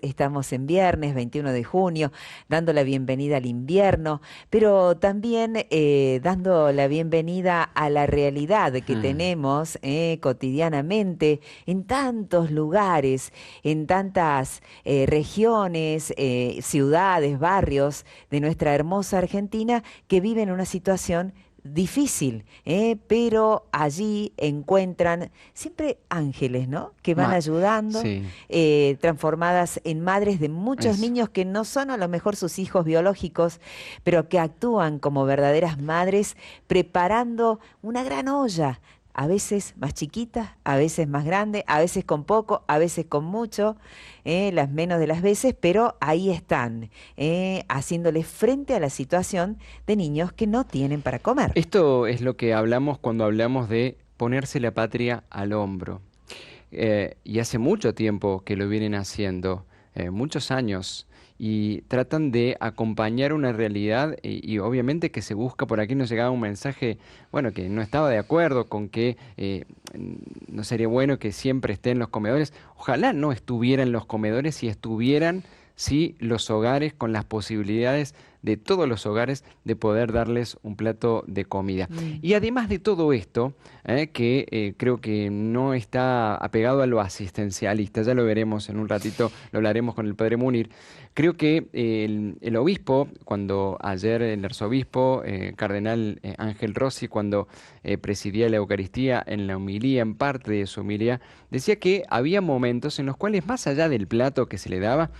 Estamos en viernes 21 de junio, dando la bienvenida al invierno, pero también dando la bienvenida a la realidad que tenemos cotidianamente en tantos lugares, en tantas regiones, ciudades, barrios de nuestra hermosa Argentina que viven una situación difícil, pero allí encuentran siempre ángeles, ¿no? Que van ayudando, Sí, transformadas en madres de muchos eso. niños que no son a lo mejor sus hijos biológicos, pero que actúan como verdaderas madres, preparando una gran olla, a veces más chiquita, a veces más grande, a veces con poco, a veces con mucho, las menos de las veces, pero ahí están, haciéndole frente a la situación de niños que no tienen para comer. Esto es lo que hablamos cuando hablamos de ponerse la patria al hombro. Y hace mucho tiempo que lo vienen haciendo, muchos años, y tratan de acompañar una realidad y obviamente que se busca, por aquí nos llegaba un mensaje, bueno, que no estaba de acuerdo con que no sería bueno que siempre estén los comedores. Ojalá no estuvieran los comedores si estuvieran, sí, los hogares con las posibilidades de todos los hogares de poder darles un plato de comida. Mm. Y además de todo esto, que creo que no está apegado a lo asistencialista, ya lo veremos en un ratito, lo hablaremos con el padre Munir. Creo que el obispo, cuando ayer el arzobispo, cardenal Ángel Rossi, cuando presidía la Eucaristía en la homilía, en parte de su homilía, decía que había momentos en los cuales, más allá del plato que se le daba,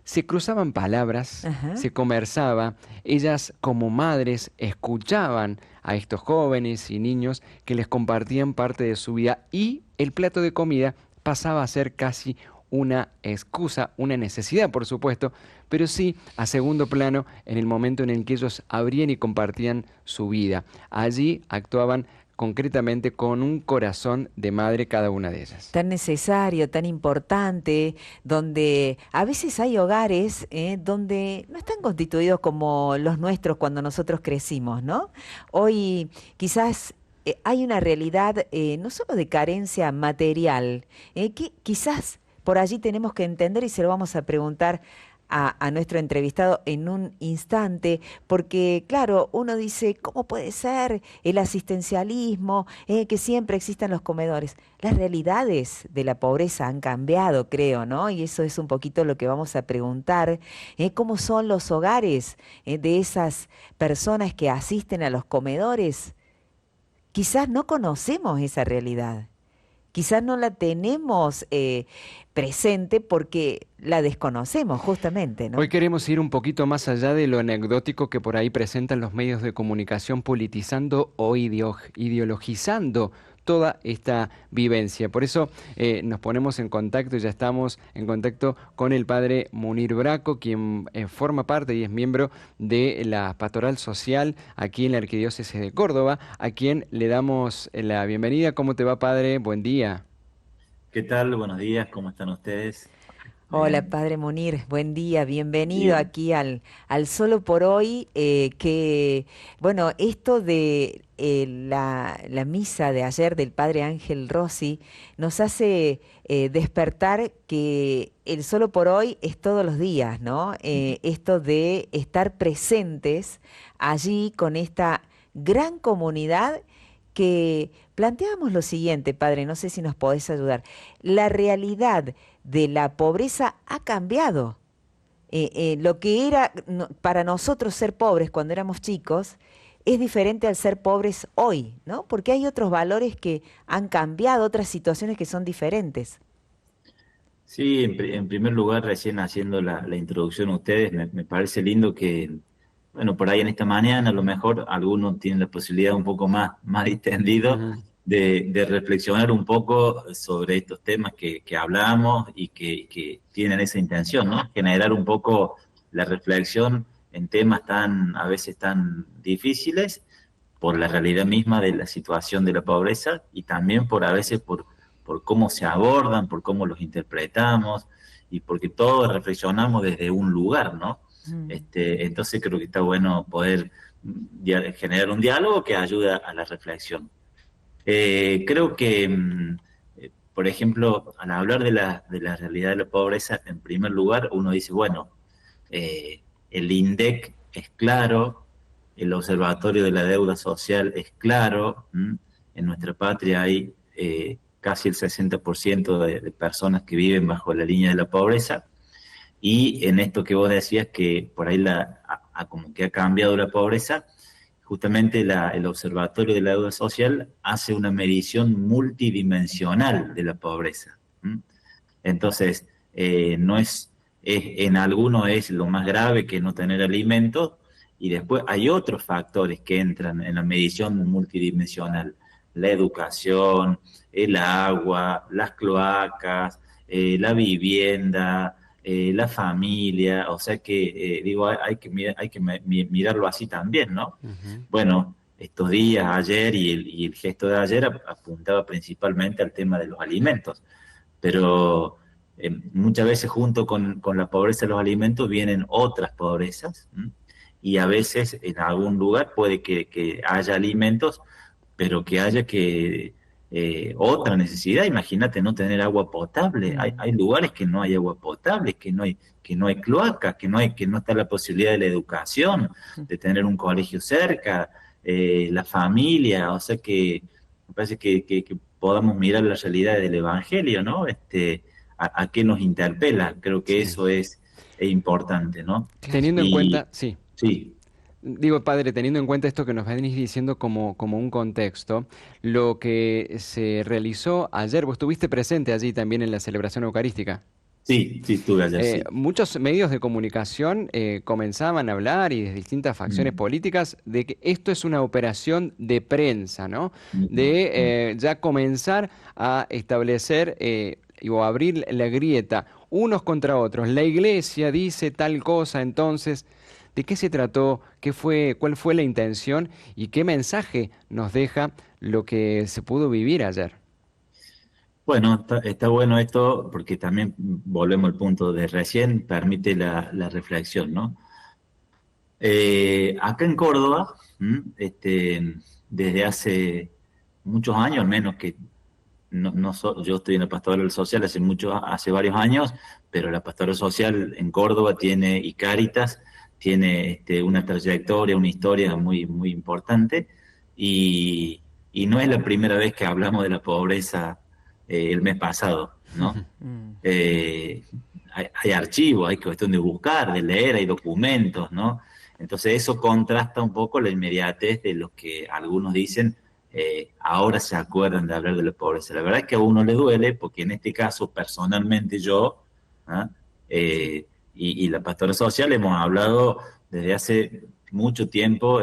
se cruzaban palabras, Ajá. se conversaba, ellas como madres escuchaban a estos jóvenes y niños que les compartían parte de su vida y el plato de comida pasaba a ser casi una excusa, una necesidad, por supuesto, pero sí a segundo plano en el momento en el que ellos abrían y compartían su vida. Allí actuaban concretamente con un corazón de madre cada una de ellas. Tan necesario, tan importante, donde a veces hay hogares donde no están constituidos como los nuestros cuando nosotros crecimos, ¿no? Hoy quizás hay una realidad no solo de carencia material, que quizás por allí tenemos que entender y se lo vamos a preguntar a nuestro entrevistado en un instante, porque claro, uno dice, ¿cómo puede ser el asistencialismo, que siempre existan los comedores? Las realidades de la pobreza han cambiado, creo, ¿no? Y eso es un poquito lo que vamos a preguntar, ¿cómo son los hogares de esas personas que asisten a los comedores? Quizás no conocemos esa realidad. Quizás no la tenemos presente porque la desconocemos justamente, Hoy ¿no? queremos ir un poquito más allá de lo anecdótico que por ahí presentan los medios de comunicación, politizando o ideologizando toda esta vivencia. Por eso nos ponemos en contacto, ya estamos en contacto con el padre Munir Braco, quien forma parte y es miembro de la Pastoral Social aquí en la Arquidiócesis de Córdoba, a quien le damos la bienvenida. ¿Cómo te va, padre? Buen día. ¿Qué tal? Buenos días, ¿cómo están ustedes? Hola, Eh, Padre Munir, buen día, bienvenido bien, aquí al Solo por Hoy, bueno, esto de la misa de ayer del Padre Ángel Rossi nos hace despertar que el Solo por Hoy es todos los días, ¿no? Esto de estar presentes allí con esta gran comunidad que planteamos lo siguiente, Padre, no sé si nos podés ayudar. La realidad de la pobreza ha cambiado. Lo que era para nosotros ser pobres cuando éramos chicos es diferente al ser pobres hoy, ¿no? Porque hay otros valores que han cambiado, otras situaciones que son diferentes. sí, en primer lugar, recién haciendo la introducción a ustedes, me parece lindo que, bueno, por ahí en esta mañana a lo mejor algunos tienen la posibilidad un poco más distendido Ujú. de reflexionar un poco sobre estos temas que hablamos y que tienen esa intención, ¿no? Generar un poco la reflexión en temas a veces tan difíciles por la realidad misma de la situación de la pobreza y también a veces por cómo se abordan, por cómo los interpretamos y porque todos reflexionamos desde un lugar, ¿no? Mm. Entonces creo que está bueno poder generar un diálogo que ayude a la reflexión. Creo que por ejemplo, al hablar de la realidad de la pobreza, en primer lugar, uno dice, bueno, el INDEC es claro, el Observatorio de la Deuda Social es claro, ¿m? En nuestra patria hay casi el 60% de personas que viven bajo la línea de la pobreza, y en esto que vos decías que por ahí como que ha cambiado la pobreza, justamente el Observatorio de la Deuda Social hace una medición multidimensional de la pobreza. ¿M? Entonces, no en algunos es lo más grave que no tener alimentos, y después hay otros factores que entran en la medición multidimensional: la educación, el agua, las cloacas, la vivienda, la familia. O sea que, digo, hay que mirarlo así también, ¿no? Ujú. Bueno, estos días, ayer y el gesto de ayer apuntaba principalmente al tema de los alimentos, pero muchas veces junto con la pobreza de los alimentos vienen otras pobrezas, ¿m? Y a veces en algún lugar puede que haya alimentos, pero que haya otra necesidad. Imagínate no tener agua potable. Mm. Hay lugares que no hay agua potable, que no hay cloacas, que no está la posibilidad de la educación, de tener un colegio cerca, la familia. O sea que me parece que podamos mirar la realidad del Evangelio, ¿no? A qué nos interpela. Creo que Sí. eso es importante, ¿no? Claro. Teniendo en Y cuenta, sí. sí, Digo, padre, teniendo en cuenta esto que nos venís diciendo como un contexto, lo que se realizó ayer, vos estuviste presente allí también en la celebración eucarística. sí, sí, estuve ayer, sí. Muchos medios de comunicación comenzaban a hablar y de distintas facciones Mm, políticas de que esto es una operación de prensa, ¿no? mm, mm. De ya comenzar a establecer o abrir la grieta unos contra otros. La iglesia dice tal cosa, entonces, ¿de qué se trató? ¿Qué fue, cuál fue la intención y qué mensaje nos deja lo que se pudo vivir ayer? Bueno, está bueno esto porque también volvemos al punto de recién, permite la reflexión, ¿no? Acá en Córdoba, desde hace muchos años, al menos que yo estoy en la pastoral social hace varios años, pero la pastoral social en Córdoba tiene, y Cáritas tiene una trayectoria, una historia muy, muy importante, y, y no es la primera vez que hablamos de la pobreza el mes pasado, ¿no? Mm. Eh, hay archivos, hay cuestión de buscar, de leer, hay documentos, ¿no? Entonces eso contrasta un poco la inmediatez de lo que algunos dicen, ahora se acuerdan de hablar de la pobreza. La verdad es que a uno le duele, porque en este caso, personalmente yo, ¿ah? Y la pastora social hemos hablado desde hace mucho tiempo,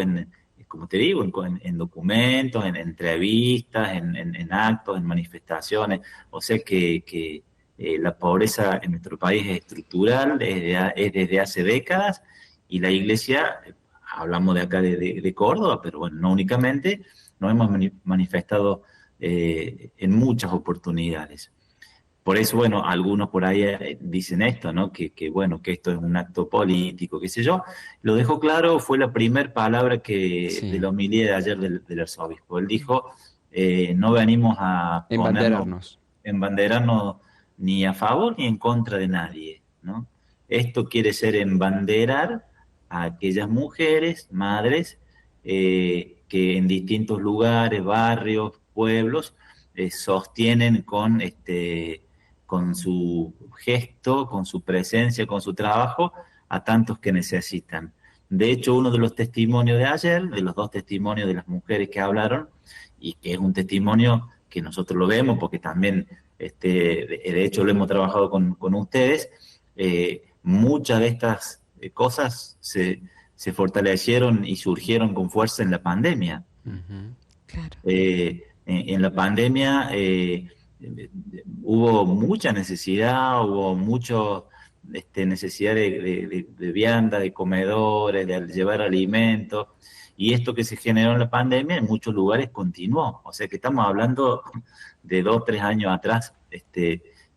como te digo, en documentos, en entrevistas, en actos, en manifestaciones. O sea que la pobreza en nuestro país es estructural, es desde hace décadas, y la iglesia, hablamos de acá de Córdoba, pero bueno, no únicamente, nos hemos manifestado en muchas oportunidades. Por eso, bueno, algunos por ahí dicen esto, ¿no? Bueno, que esto es un acto político, qué sé yo. Lo dejó claro, fue la primera palabra de Sí, la homilía de ayer del arzobispo. Él dijo, no venimos a ponernos, embanderarnos. embanderarnos ni a favor ni en contra de nadie, ¿no? Esto quiere ser embanderar a aquellas mujeres, madres, que en distintos lugares, barrios, pueblos, sostienen con su gesto, con su presencia, con su trabajo, a tantos que necesitan. De hecho, uno de los testimonios de ayer, de los dos testimonios de las mujeres que hablaron, y que es un testimonio que nosotros lo vemos porque también, de hecho, lo hemos trabajado con ustedes, muchas de estas cosas se fortalecieron y surgieron con fuerza en la pandemia. Ujú. Claro. En la pandemia hubo mucha necesidad, hubo mucho necesidad de vianda, de comedores, de llevar alimentos, y esto que se generó en la pandemia en muchos lugares continuó. O sea que estamos hablando de 2, 3 años atrás,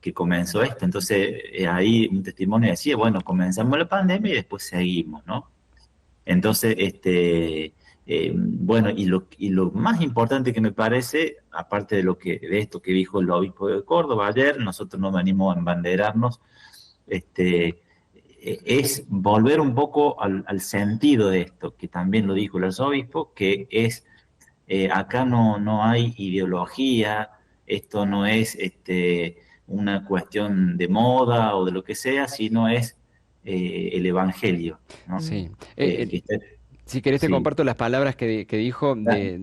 que comenzó esto. Entonces, ahí un testimonio decía, bueno, comenzamos la pandemia y después seguimos, ¿no? Entonces, Bueno, y lo más importante que me parece, aparte de esto que dijo el obispo de Córdoba ayer, nosotros no venimos a embanderarnos, es volver un poco al sentido de esto, que también lo dijo el arzobispo, que es, acá no hay ideología, esto no es una cuestión de moda o de lo que sea, sino es el evangelio, ¿no? Mm. Sí. Que está- Si querés te sí, comparto las palabras que dijo dale.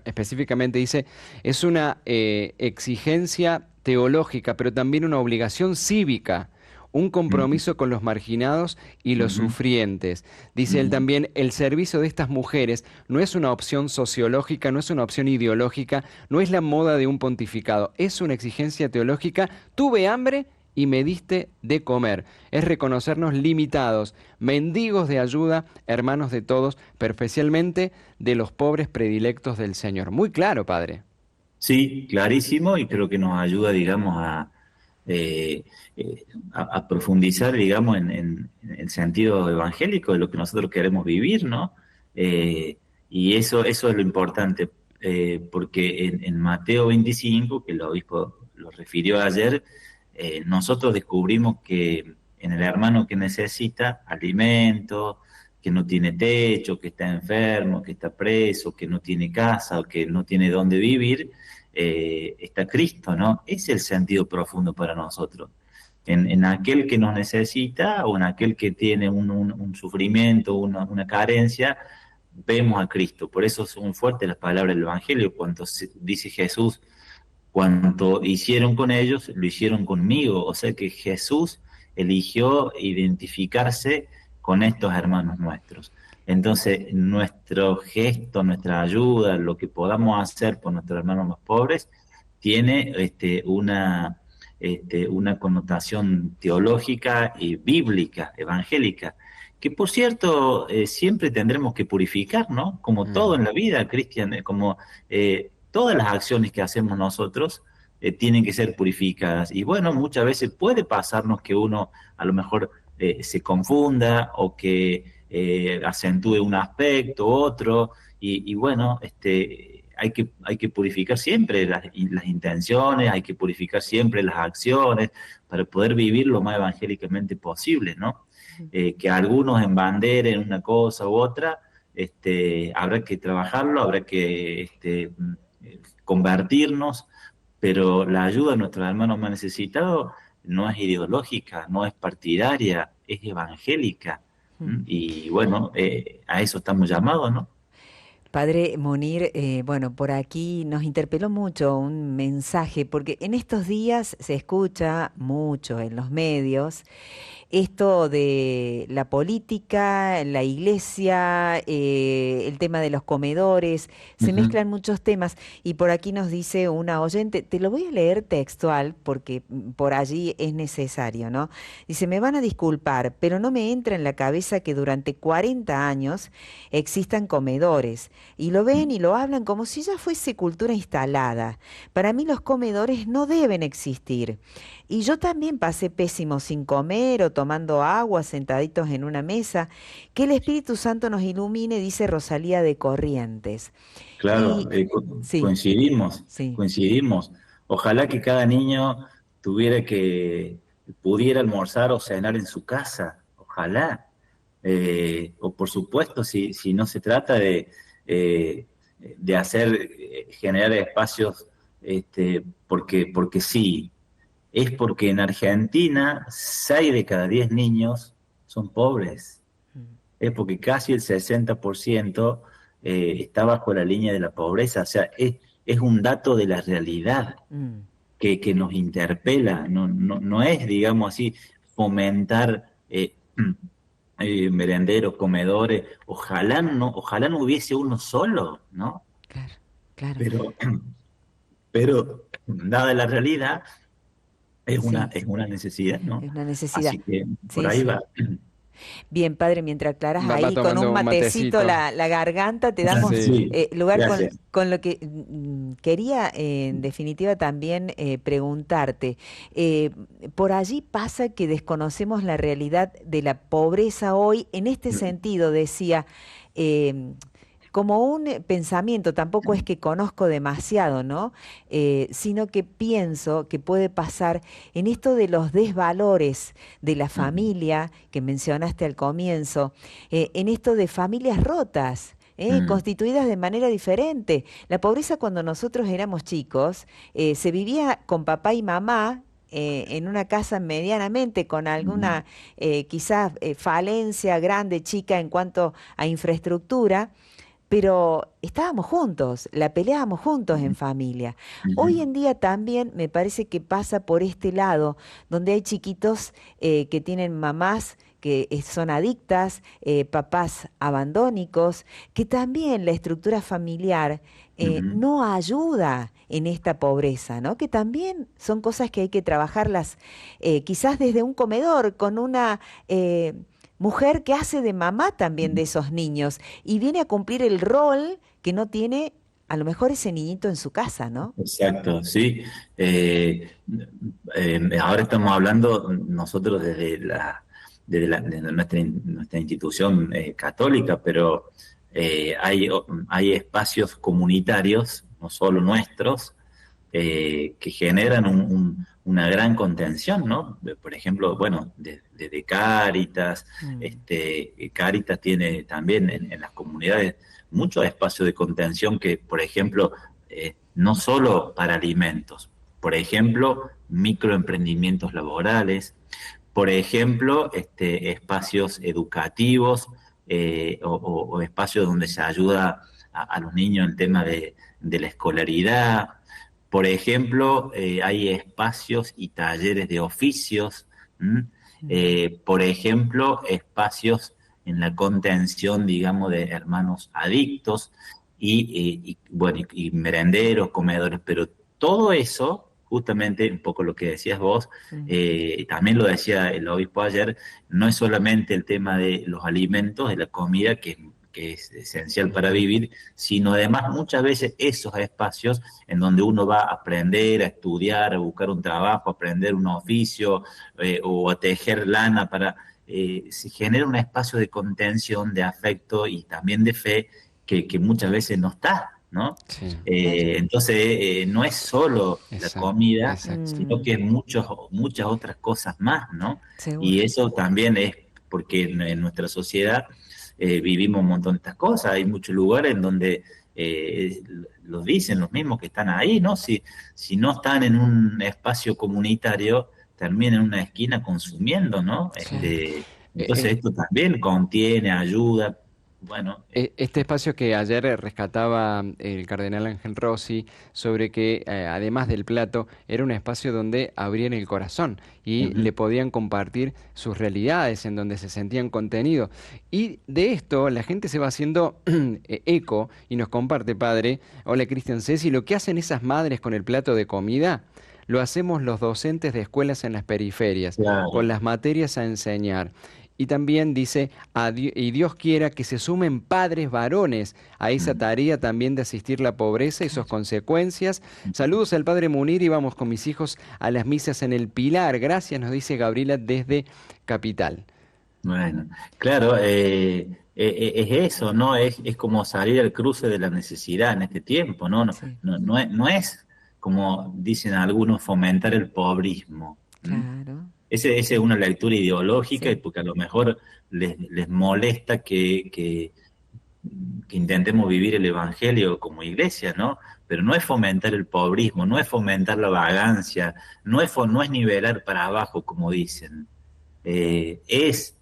específicamente. Dice, es una exigencia teológica, pero también una obligación cívica, un Ujú, compromiso con los marginados y los ujú, sufrientes. Dice él ujú. también, el servicio de estas mujeres no es una opción sociológica, no es una opción ideológica, no es la moda de un pontificado, es una exigencia teológica. Tuve hambre y me diste de comer. Es reconocernos limitados, mendigos de ayuda, hermanos de todos, pero especialmente de los pobres predilectos del Señor. Muy claro, Padre. Sí, clarísimo, y creo que nos ayuda, digamos, eh, a profundizar, digamos, en el sentido evangélico de lo que nosotros queremos vivir, ¿no? Eh, y eso es lo importante, porque en Mateo 25, que el obispo lo refirió ayer, nosotros descubrimos que en el hermano que necesita alimento, que no tiene techo, que está enfermo, que está preso, que no tiene casa o que no tiene dónde vivir, está Cristo, ¿no? Es el sentido profundo para nosotros. En aquel que nos necesita o en aquel que tiene un sufrimiento, una carencia, vemos a Cristo. Por eso son fuertes las palabras del Evangelio. Cuando dice Jesús, cuanto hicieron con ellos, lo hicieron conmigo. O sea que Jesús eligió identificarse con estos hermanos nuestros. Entonces, nuestro gesto, nuestra ayuda, lo que podamos hacer por nuestros hermanos más pobres, tiene una connotación teológica y bíblica, evangélica, que por cierto, siempre tendremos que purificar, ¿no? Como todo Mm. en la vida, Cristian, como todas las acciones que hacemos nosotros tienen que ser purificadas. Y bueno, muchas veces puede pasarnos que uno a lo mejor se confunda o que acentúe un aspecto u otro, y bueno, hay que purificar siempre las intenciones, hay que purificar siempre las acciones para poder vivir lo más evangélicamente posible, ¿no? Que algunos embanderen una cosa u otra, habrá que trabajarlo, habrá que convertirnos, pero la ayuda a nuestros hermanos más necesitados no es ideológica, no es partidaria, es evangélica. Mm. ¿M? Y bueno, a eso estamos llamados, ¿no? Padre Munir, bueno, por aquí nos interpeló mucho un mensaje, porque en estos días se escucha mucho en los medios esto de la política, la iglesia, el tema de los comedores, se Ujú. mezclan muchos temas y por aquí nos dice una oyente, te lo voy a leer textual porque por allí es necesario, ¿no? Dice, me van a disculpar, pero no me entra en la cabeza que durante 40 años existan comedores y lo ven y lo hablan como si ya fuese cultura instalada. Para mí los comedores no deben existir. Y yo también pasé pésimo sin comer o tomando agua sentaditos en una mesa. Que el Espíritu Santo nos ilumine, dice Rosalía de Corrientes. Claro, Y sí, coincidimos, sí. coincidimos. Ojalá que cada niño pudiera almorzar o cenar en su casa, ojalá. O por supuesto, si no se trata eh, de generar espacios porque sí, es porque en Argentina 6 de cada 10 niños son pobres. Mm, Es porque casi el 60% está bajo la línea de la pobreza. O sea, es un dato de la realidad mm, que nos interpela. No es, digamos así, fomentar merenderos, comedores. Ojalá no hubiese uno solo, ¿no? claro, claro. Pero, pero dada la realidad, es una, Sí, es una necesidad, ¿no? es una necesidad. Así que por Sí, ahí sí. va. Bien, padre, mientras aclaras Va ahí con un tomando un matecito matecito. la garganta, te damos Sí. Sí, lugar gracias. con lo que quería en definitiva también preguntarte. Eh, por allí pasa que desconocemos la realidad de la pobreza hoy. En este sentido, decía, eh, como un pensamiento, tampoco es que conozco demasiado, ¿no? Sino que pienso que puede pasar en esto de los desvalores de la Ujú, familia que mencionaste al comienzo, en esto de familias rotas. ujú, Constituidas de manera diferente. La pobreza cuando nosotros éramos chicos se vivía con papá y mamá en una casa medianamente con ujú, alguna quizás falencia grande, chica en cuanto a infraestructura, pero estábamos juntos, la peleábamos juntos en familia. ujú, Hoy en día también me parece que pasa por este lado, donde hay chiquitos que tienen mamás que son adictas, papás abandónicos, que también la estructura familiar ujú. no ayuda en esta pobreza, ¿no? Que también son cosas que hay que trabajarlas quizás desde un comedor, con una mujer que hace de mamá también de esos niños y viene a cumplir el rol que no tiene a lo mejor ese niñito en su casa, ¿no? Exacto, sí. Eh, Ahora estamos hablando nosotros desde nuestra institución católica, pero hay espacios comunitarios, no solo nuestros, que generan una gran contención, ¿no? Por ejemplo, bueno, desde Cáritas, Mm, Cáritas tiene también en las comunidades muchos espacios de contención que, por ejemplo, no solo para alimentos, por ejemplo, microemprendimientos laborales, por ejemplo, espacios educativos o espacios donde se ayuda a los niños en el tema de la escolaridad. Por ejemplo, hay espacios y talleres de oficios. ¿M? mm, Por ejemplo, espacios en la contención, digamos, de hermanos adictos bueno, y merenderos, comedores, pero todo eso, justamente un poco lo que decías vos, mm, también lo decía el obispo ayer, no es solamente el tema de los alimentos, de la comida, que es esencial para vivir, sino además muchas veces esos espacios en donde uno va a aprender, a estudiar, a buscar un trabajo, a aprender un oficio o a tejer lana para... se genera un espacio de contención, de afecto y también de fe que muchas veces no está, ¿no? Sí, claro. Entonces, no es solo la exacto, comida, exacto. sino Mm, que es muchas otras cosas más, ¿no? Y seguro. eso también es porque en nuestra sociedad vivimos un montón de estas cosas. Hay muchos lugares en donde los dicen los mismos que están ahí, ¿no? Si no están en un espacio comunitario, terminan en una esquina consumiendo, ¿no? Sí. Entonces esto también contiene, ayuda, bueno, Este espacio que ayer rescataba el cardenal Ángel Rossi sobre que además del plato era un espacio donde abrían el corazón y ujú, le podían compartir sus realidades en donde se sentían contenidos. Y de esto la gente se va haciendo eco y nos comparte, padre, hola Cristian Ceci, lo que hacen esas madres con el plato de comida. Lo hacemos los docentes de escuelas en las periferias, con claro. las materias a enseñar. Y también dice, y Dios quiera que se sumen padres varones a esa Mm. tarea también de asistir la pobreza y sus Claro. consecuencias. Saludos al padre Munir y vamos con mis hijos a las misas en el Pilar. Gracias, nos dice Gabriela desde Capital. Bueno, claro, es eso, ¿no? Es como salir al cruce de la necesidad en este tiempo, ¿no? Sí, No es como dicen algunos fomentar el pobrismo. ¿M? claro. Esa es una lectura ideológica y Sí. porque a lo mejor les molesta que intentemos vivir el evangelio como iglesia, ¿no? Pero no es fomentar el pobrismo, no es fomentar la vagancia, no es nivelar para abajo, como dicen. Es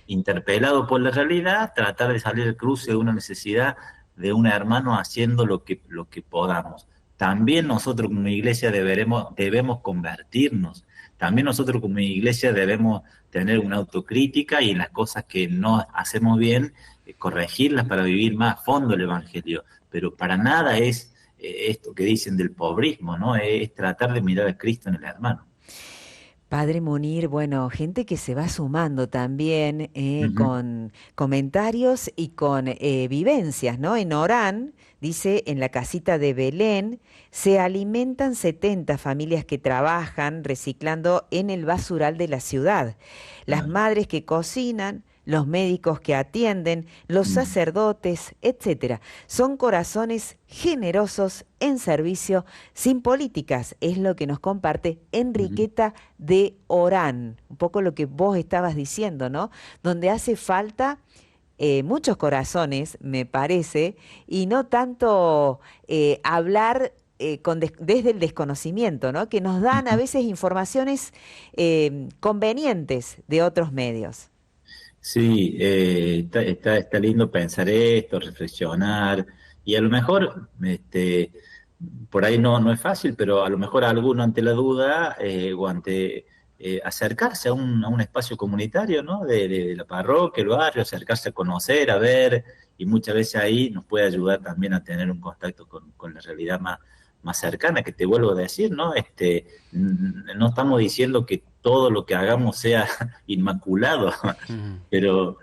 interpelado por la realidad, tratar de salir del cruce de una necesidad de un hermano haciendo lo que podamos. También nosotros como iglesia debemos convertirnos. También nosotros como iglesia debemos tener una autocrítica y en las cosas que no hacemos bien, corregirlas para vivir más a fondo el Evangelio. Pero para nada es esto que dicen del pobrismo, ¿no? Es tratar de mirar a Cristo en el hermano. Padre Munir, bueno, gente que se va sumando también Ujú. con comentarios y con vivencias, ¿no? En Orán, dice, en la casita de Belén, se alimentan 70 familias que trabajan reciclando en el basural de la ciudad. Las Claro. madres que cocinan los médicos que atienden, los Mm, sacerdotes, etcétera. Son corazones generosos en servicio, sin políticas, es lo que nos comparte ujú. Enriqueta de Orán, un poco lo que vos estabas diciendo, ¿no? Donde hace falta muchos corazones, me parece, y no tanto hablar desde el desconocimiento, ¿no? Que nos dan a Ujú. veces informaciones convenientes de otros medios. Sí, está lindo pensar esto, reflexionar, y a lo mejor, por ahí no es fácil, pero a lo mejor alguno ante la duda o ante acercarse a un espacio comunitario, ¿no? De la parroquia, el barrio, acercarse a conocer, a ver, y muchas veces ahí nos puede ayudar también a tener un contacto con la realidad más cercana, que te vuelvo a decir, ¿no? No estamos diciendo que todo lo que hagamos sea inmaculado, Ujú. pero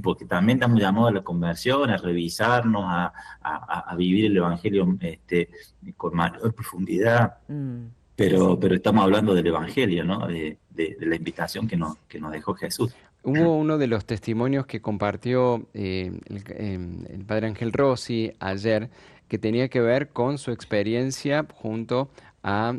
porque también estamos llamados a la conversión, a revisarnos, a vivir el Evangelio con mayor profundidad, Mm, sí, sí. pero estamos hablando del Evangelio, ¿no? De la invitación que nos dejó Jesús. Hubo uno de los testimonios que compartió el padre Ángel Rossi ayer, que tenía que ver con su experiencia junto a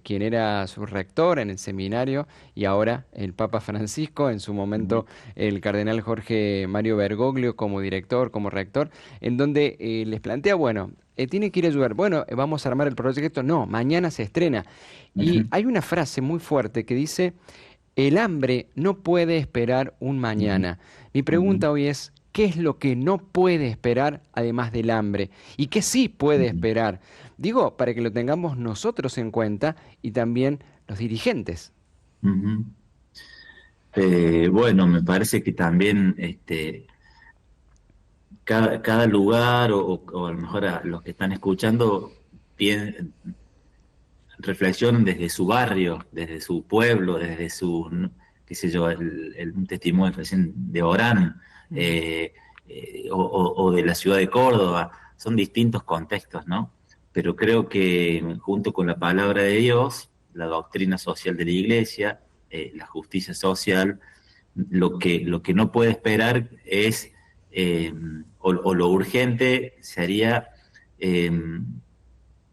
quien era su rector en el seminario y ahora el Papa Francisco, en su Ujú, momento el cardenal Jorge Mario Bergoglio como director, como rector, en donde les plantea, bueno, tiene que ir a ayudar, bueno, vamos a armar el proyecto, no, mañana se estrena. Y ujú, hay una frase muy fuerte que dice: el hambre no puede esperar un ujú, mañana. Mi ujú, pregunta hoy es, ¿qué es lo que no puede esperar además del hambre? ¿Y qué sí puede ujú, esperar? Digo, para que lo tengamos nosotros en cuenta y también los dirigentes. ujú. Bueno, me parece que también cada lugar o a lo mejor a los que están escuchando reflexionan desde su barrio, desde su pueblo, desde su, ¿no? qué sé yo, un testimonio recién de Orán, Mm, eh, o de la ciudad de Córdoba, son distintos contextos, ¿no? Pero creo que junto con la palabra de Dios, la doctrina social de la Iglesia, la justicia social, lo que no puede esperar es, o lo urgente sería eh,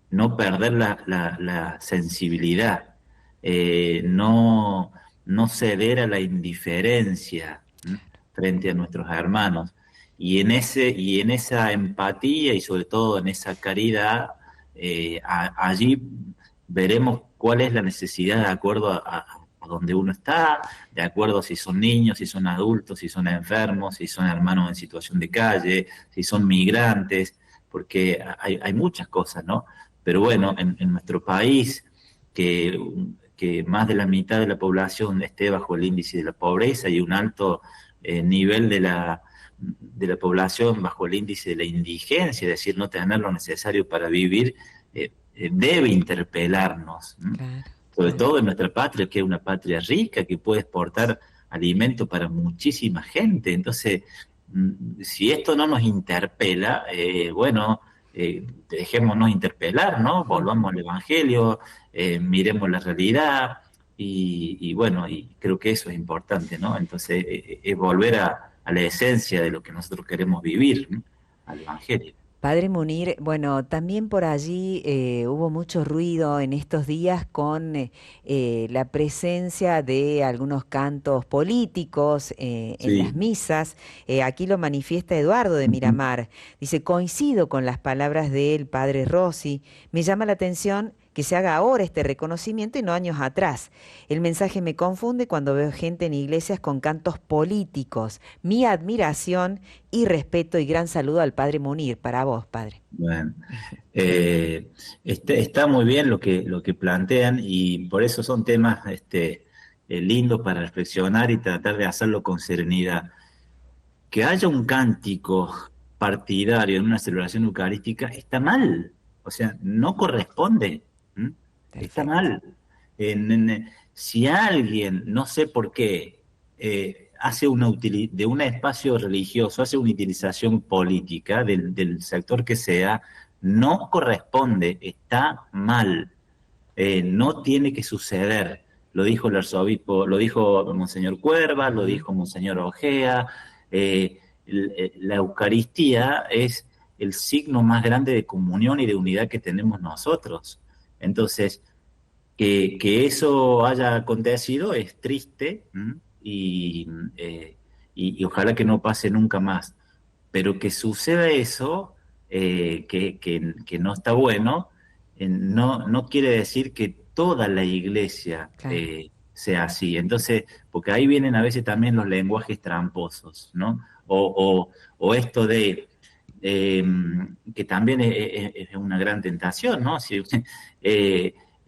no perder la sensibilidad, no ceder a la indiferencia, ¿m? Frente a nuestros hermanos. Y en esa empatía y sobre todo en esa caridad, allí veremos cuál es la necesidad de acuerdo a donde uno está, de acuerdo si son niños, si son adultos, si son enfermos, si son hermanos en situación de calle, si son migrantes, porque hay muchas cosas, ¿no? Pero bueno, en nuestro país, que, que más de la mitad de la población esté bajo el índice de la pobreza y un alto nivel de la población bajo el índice de la indigencia, es decir, no tener lo necesario para vivir, debe interpelarnos, ¿m? claro, Sobre claro. todo en nuestra patria, que es una patria rica, que puede exportar alimento para muchísima gente. Entonces, si esto no nos interpela, bueno, dejémonos interpelar, ¿no? Volvamos al Evangelio, miremos la realidad y bueno, y creo que eso es importante, ¿no? Entonces, es volver a la esencia de lo que nosotros queremos vivir, ¿no? Al Evangelio. Padre Munir, bueno, también por allí hubo mucho ruido en estos días con la presencia de algunos cantos políticos en las Sí. misas. Aquí lo manifiesta Eduardo de Ujú. Miramar. Dice, coincido con las palabras del Padre Rossi. Me llama la atención que se haga ahora este reconocimiento y no años atrás. El mensaje me confunde cuando veo gente en iglesias con cantos políticos. Mi admiración y respeto y gran saludo al Padre Munir, para vos, Padre. Bueno, está muy bien lo que plantean y por eso son temas lindos para reflexionar y tratar de hacerlo con serenidad. Que haya un cántico partidario en una celebración eucarística está mal, o sea, no corresponde, ¿m? Está Perfecto. mal. Si alguien, no sé por qué, hace de un espacio religioso, hace una utilización política del sector que sea, no corresponde, está mal, no tiene que suceder. lo dijo el arzobispo, lo dijo Monseñor Cuerva, lo dijo Monseñor Ojea. La Eucaristía es el signo más grande de comunión y de unidad que tenemos nosotros. Entonces, que eso haya acontecido es triste, y, y ojalá que no pase nunca más. Pero que suceda eso, que no está bueno, no quiere decir que toda la iglesia Claro. sea así. Entonces, porque ahí vienen a veces también los lenguajes tramposos, ¿no? O esto de, eh, que también es una gran tentación, ¿no? Si,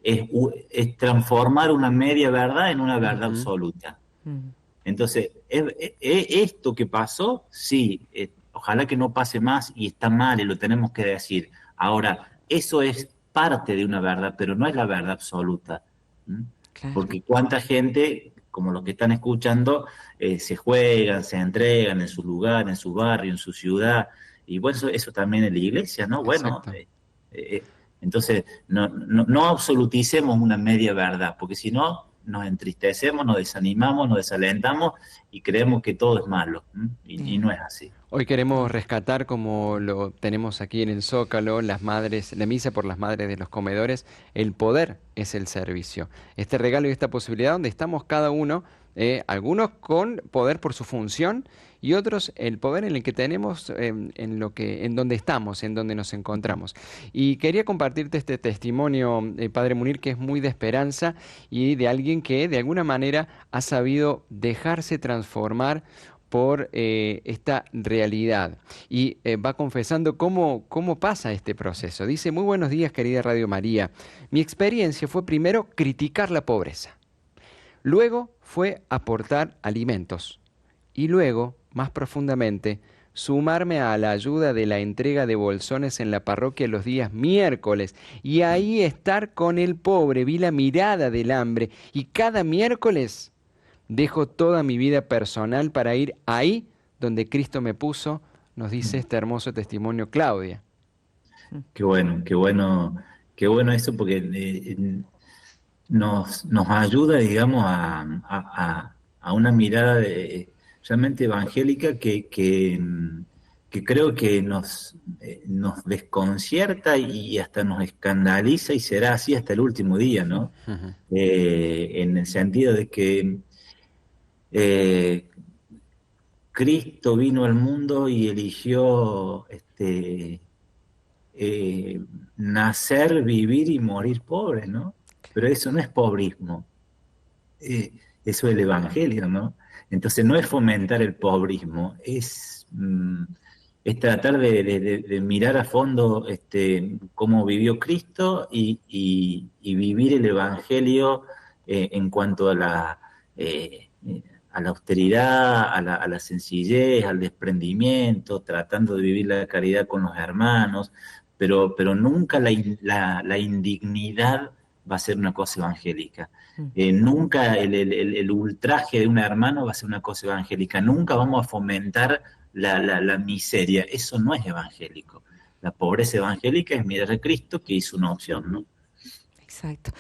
es transformar una media verdad en una verdad Ujú. absoluta. Mm. Entonces, esto que pasó, sí, ojalá que no pase más y está mal y lo tenemos que decir. Ahora, eso es parte de una verdad, pero no es la verdad absoluta. ¿Mm? Claro. Porque cuánta gente, como los que están escuchando, se juegan, se entregan en su lugar, en su barrio, en su ciudad, y bueno, eso también es la iglesia, ¿no? Bueno, Exacto. entonces no absoluticemos una media verdad, porque si no nos entristecemos, nos desanimamos, nos desalentamos y creemos que todo es malo, ¿m? Y Bien. no es así. Hoy queremos rescatar, como lo tenemos aquí en el Zócalo, las madres, la misa por las madres de los comedores. El poder es el servicio. Este regalo y esta posibilidad donde estamos cada uno, algunos con poder por su función y otros el poder en el que tenemos, en donde estamos, en donde nos encontramos. Y quería compartirte este testimonio, Padre Munir, que es muy de esperanza y de alguien que de alguna manera ha sabido dejarse transformar por esta realidad y va confesando cómo pasa este proceso. Dice: muy buenos días, querida Radio María. Mi experiencia fue primero criticar la pobreza, luego fue aportar alimentos y luego, más profundamente, sumarme a la ayuda de la entrega de bolsones en la parroquia los días miércoles y ahí estar con el pobre. Vi la mirada del hambre y cada miércoles dejo toda mi vida personal para ir ahí donde Cristo me puso, nos dice este hermoso testimonio Claudia. Mm. Qué bueno, qué bueno, qué bueno eso, porque nos ayuda, digamos, a una mirada realmente evangélica que creo que nos desconcierta y hasta nos escandaliza, y será así hasta el último día, ¿no? Ujú. En el sentido de que eh, Cristo vino al mundo y eligió eh, nacer, vivir y morir pobre, ¿no? Pero eso no es pobrismo, eso es el Evangelio, ¿no? Entonces no es fomentar el pobrismo, es tratar de mirar a fondo cómo vivió Cristo y vivir el Evangelio en cuanto a la austeridad, a la sencillez, al desprendimiento, tratando de vivir la caridad con los hermanos, pero nunca la indignidad va a ser una cosa evangélica. Mm. Nunca el ultraje de un hermano va a ser una cosa evangélica. Nunca vamos a fomentar la miseria. Eso no es evangélico. La pobreza evangélica es mirar a Cristo, que hizo una opción, ¿no? Exacto.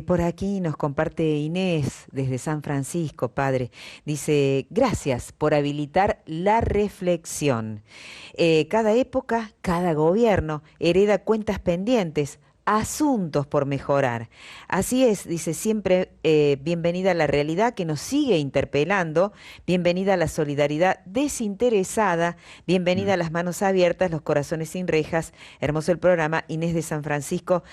Por aquí nos comparte Inés desde San Francisco, padre. Dice: gracias por habilitar la reflexión. Cada época, cada gobierno hereda cuentas pendientes, asuntos por mejorar. Así es, dice, siempre bienvenida a la realidad que nos sigue interpelando, bienvenida a la solidaridad desinteresada, bienvenida a las manos abiertas, los corazones sin rejas. Hermoso el programa. Inés de San Francisco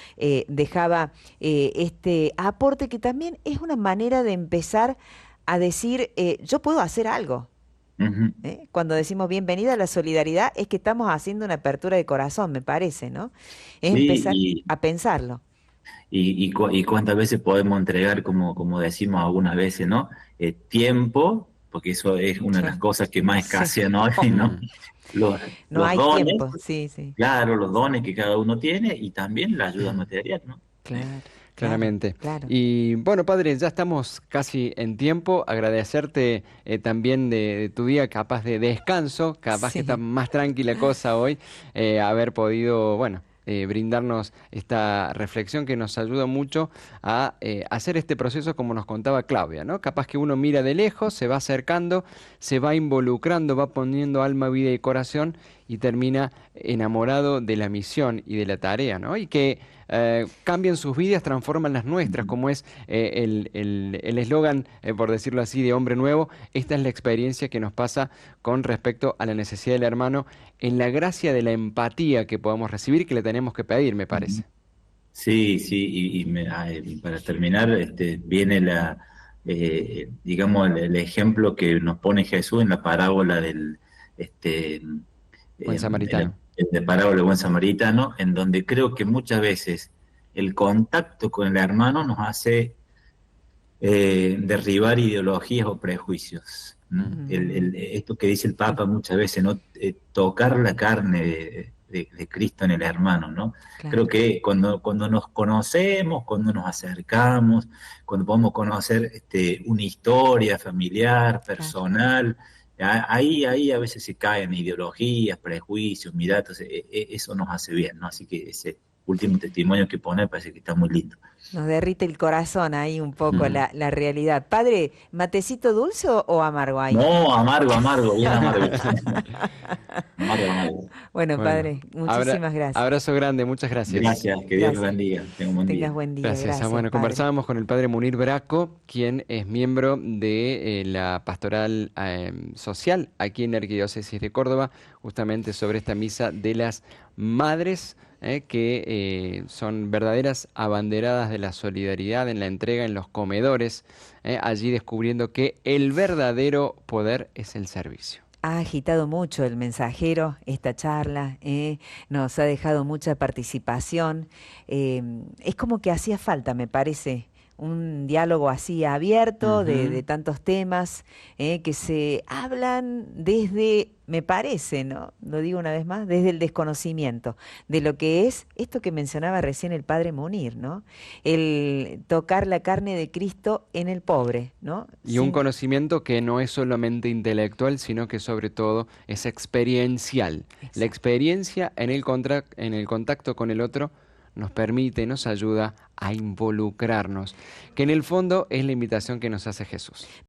dejaba este aporte que también es una manera de empezar a decir, yo puedo hacer algo. Ujú. Cuando decimos bienvenida a la solidaridad es que estamos haciendo una apertura de corazón, me parece, ¿no? Es empezar Sí, a pensarlo. y cuántas veces podemos entregar, como decimos algunas veces, ¿no? Tiempo, porque eso es una de las Sí, cosas que más sí. escasean hoy, ¿no? Los, No los hay dones, tiempo, sí, sí. claro, los dones que cada uno tiene, y también la ayuda material, ¿no? Claro, claro, Claramente. claro. Y bueno, padre, ya estamos casi en tiempo. Agradecerte también de tu día capaz de descanso, capaz que está Sí. más tranquila cosa hoy, haber podido, bueno, brindarnos esta reflexión que nos ayuda mucho a hacer este proceso como nos contaba Claudia, ¿no? Capaz que uno mira de lejos, se va acercando, se va involucrando, va poniendo alma, vida y corazón y termina enamorado de la misión y de la tarea, ¿no? Y que cambian sus vidas, transforman las nuestras, como es el eslogan, por decirlo así, de Hombre Nuevo. Esta es la experiencia que nos pasa con respecto a la necesidad del hermano, en la gracia de la empatía que podamos recibir, que le tenemos que pedir, me parece. Sí, sí, y para terminar, viene digamos, el ejemplo que nos pone Jesús en la parábola este, Buen en samaritano. el parábola del buen samaritano, en donde creo que muchas veces el contacto con el hermano nos hace derribar ideologías o prejuicios. ¿No? Esto que dice el Papa muchas veces, ¿no? Tocar la carne de Cristo en el hermano, ¿no? Claro. Creo que cuando nos conocemos, cuando nos acercamos, cuando podemos conocer una historia familiar, Claro. personal, ahí a veces se caen ideologías, prejuicios, miradas, eso nos hace bien, ¿no? Así que ese último testimonio que pone parece que está muy lindo. Nos derrite el corazón ahí un poco Ujú. la realidad. Padre, ¿matecito dulce o amargo ahí? No, amargo, amargo, bien amargo. Amargo, amargo. Bueno, Bueno, padre, muchísimas gracias. abrazo grande, muchas gracias. Gracias, que Dios los Gracias. bendiga. Tenga un buen Tengas día. buen día. Gracias. Gracias, Bueno, padre. conversábamos con el padre Munir Braco, quien es miembro de la pastoral social aquí en la Arquidiócesis de Córdoba, justamente sobre esta misa de las madres, que son verdaderas abanderadas de la solidaridad en la entrega en los comedores, allí descubriendo que el verdadero poder es el servicio. Ha agitado mucho el mensajero esta charla, nos ha dejado mucha participación. Es como que hacía falta, me parece, un diálogo así abierto de Ujú. tantos temas que se hablan desde, me parece, ¿no? Lo digo una vez más, desde el desconocimiento de lo que es esto que mencionaba recién el padre Munir, ¿no? El tocar la carne de Cristo en el pobre, ¿no? Y un Sin, conocimiento que no es solamente intelectual, sino que sobre todo es experiencial. La exacto. experiencia en en el contacto con el otro nos permite, nos ayuda a involucrarnos, que en el fondo es la invitación que nos hace Jesús.